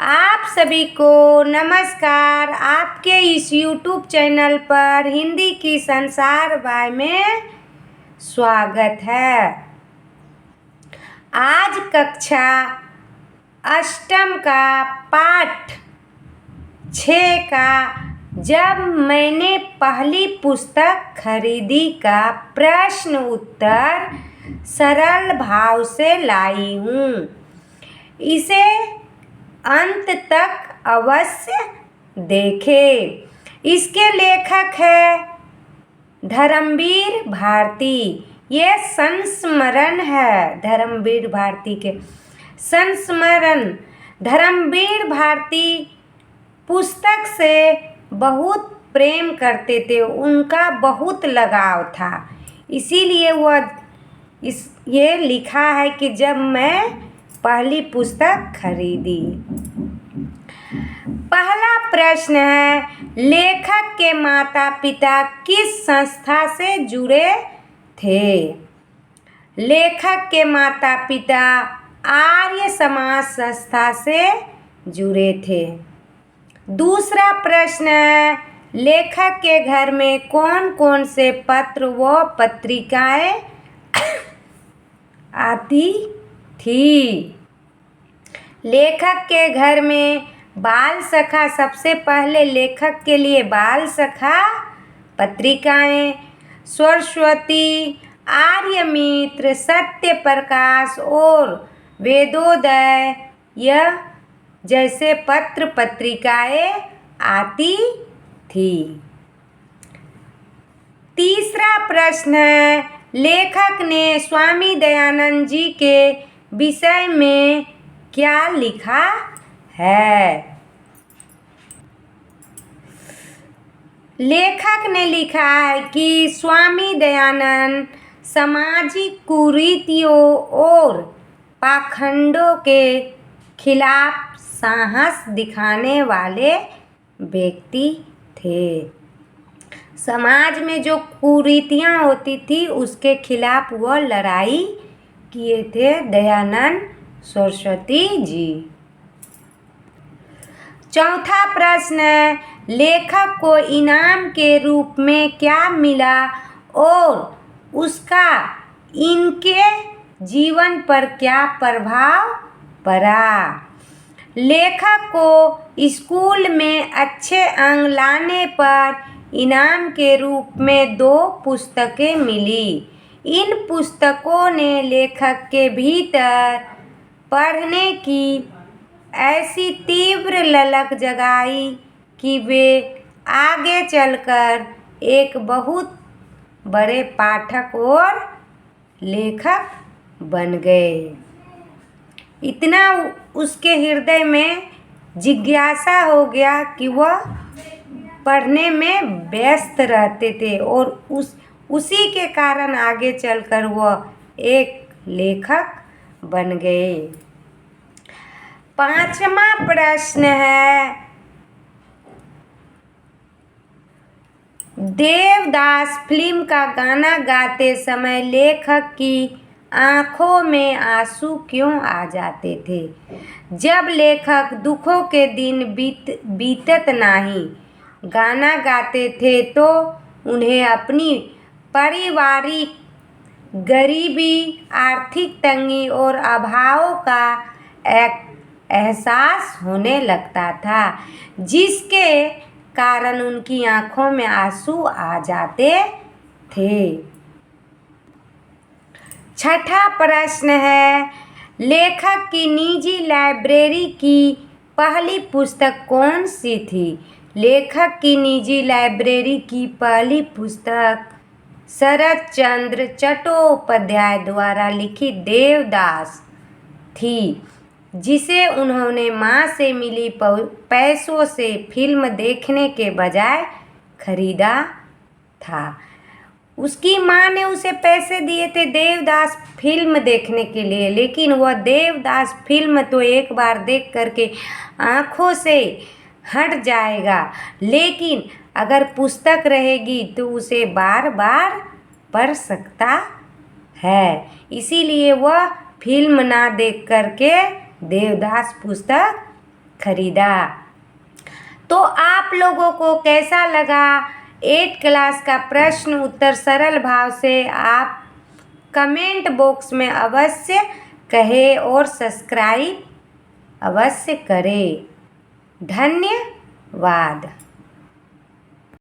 आप सभी को नमस्कार। आपके इस YouTube चैनल पर हिंदी की संसार बाय में स्वागत है। आज कक्षा अष्टम का पाठ 6 का जब मैंने पहली पुस्तक खरीदी का प्रश्न उत्तर सरल भाव से लाई हूँ। इसे अंत तक अवश्य देखें। इसके लेखक है धर्मवीर भारती। ये संस्मरण है धर्मवीर भारती के। संस्मरण धर्मवीर भारती पुस्तक से बहुत प्रेम करते थे, उनका बहुत लगाव था। इसीलिए ये लिखा है कि जब मैं पहली पुस्तक खरीदी। पहला प्रश्न है, लेखक के माता पिता किस संस्था से जुड़े थे? लेखक के माता पिता आर्य समाज संस्था से जुड़े थे। दूसरा प्रश्न है, लेखक के घर में कौन कौन से पत्र व पत्रिकाएं आती थी? लेखक के घर में बाल सखा, सबसे पहले लेखक के लिए बाल सखा पत्रिकाएं, सरस्वती, आर्यमित्र, सत्य प्रकाश और वेदोदय यह जैसे पत्र पत्रिकाएं आती थी। तीसरा प्रश्न है, लेखक ने स्वामी दयानंद जी के विषय में क्या लिखा है? लेखक ने लिखा है कि स्वामी दयानंद सामाजिक कुरीतियों और पाखंडों के खिलाफ साहस दिखाने वाले व्यक्ति थे। समाज में जो कुरीतियाँ होती थी उसके खिलाफ वह लड़ाई किए थे दयानंद सरस्वती जी। चौथा प्रश्न है, लेखक को इनाम के रूप में क्या मिला और उसका इनके जीवन पर क्या प्रभाव पड़ा? लेखक को स्कूल में अच्छे अंक लाने पर इनाम के रूप में 2 पुस्तकें मिली। इन पुस्तकों ने लेखक के भीतर पढ़ने की ऐसी तीव्र ललक जगाई कि वे आगे चलकर एक बहुत बड़े पाठक और लेखक बन गए। इतना उसके हृदय में जिज्ञासा हो गया कि वह पढ़ने में व्यस्त रहते थे और उसी के कारण आगे चलकर वह एक लेखक बन गए। पांचवा प्रश्न है, देवदास फिल्म का गाना गाते समय लेखक की आंखों में आंसू क्यों आ जाते थे? जब लेखक दुखों के दिन बीतत नहीं गाना गाते थे तो उन्हें अपनी पारिवारिक गरीबी, आर्थिक तंगी और अभाव का एक एहसास होने लगता था, जिसके कारण उनकी आंखों में आंसू आ जाते थे। छठा प्रश्न है, लेखक की निजी लाइब्रेरी की पहली पुस्तक कौन सी थी? लेखक की निजी लाइब्रेरी की पहली पुस्तक शरत चंद्र चट्टोपाध्याय द्वारा लिखित देवदास थी, जिसे उन्होंने मां से मिली पैसों से फिल्म देखने के बजाय खरीदा था। उसकी मां ने उसे पैसे दिए थे देवदास फिल्म देखने के लिए, लेकिन वह देवदास फिल्म तो एक बार देख करके आँखों से हट जाएगा, लेकिन अगर पुस्तक रहेगी तो उसे बार बार पढ़ सकता है। इसीलिए वह फिल्म ना देख करके देवदास पुस्तक खरीदा। तो आप लोगों को कैसा लगा 8 क्लास का प्रश्न उत्तर सरल भाव से आप कमेंट बॉक्स में अवश्य कहें और सब्सक्राइब अवश्य करें। धन्यवाद।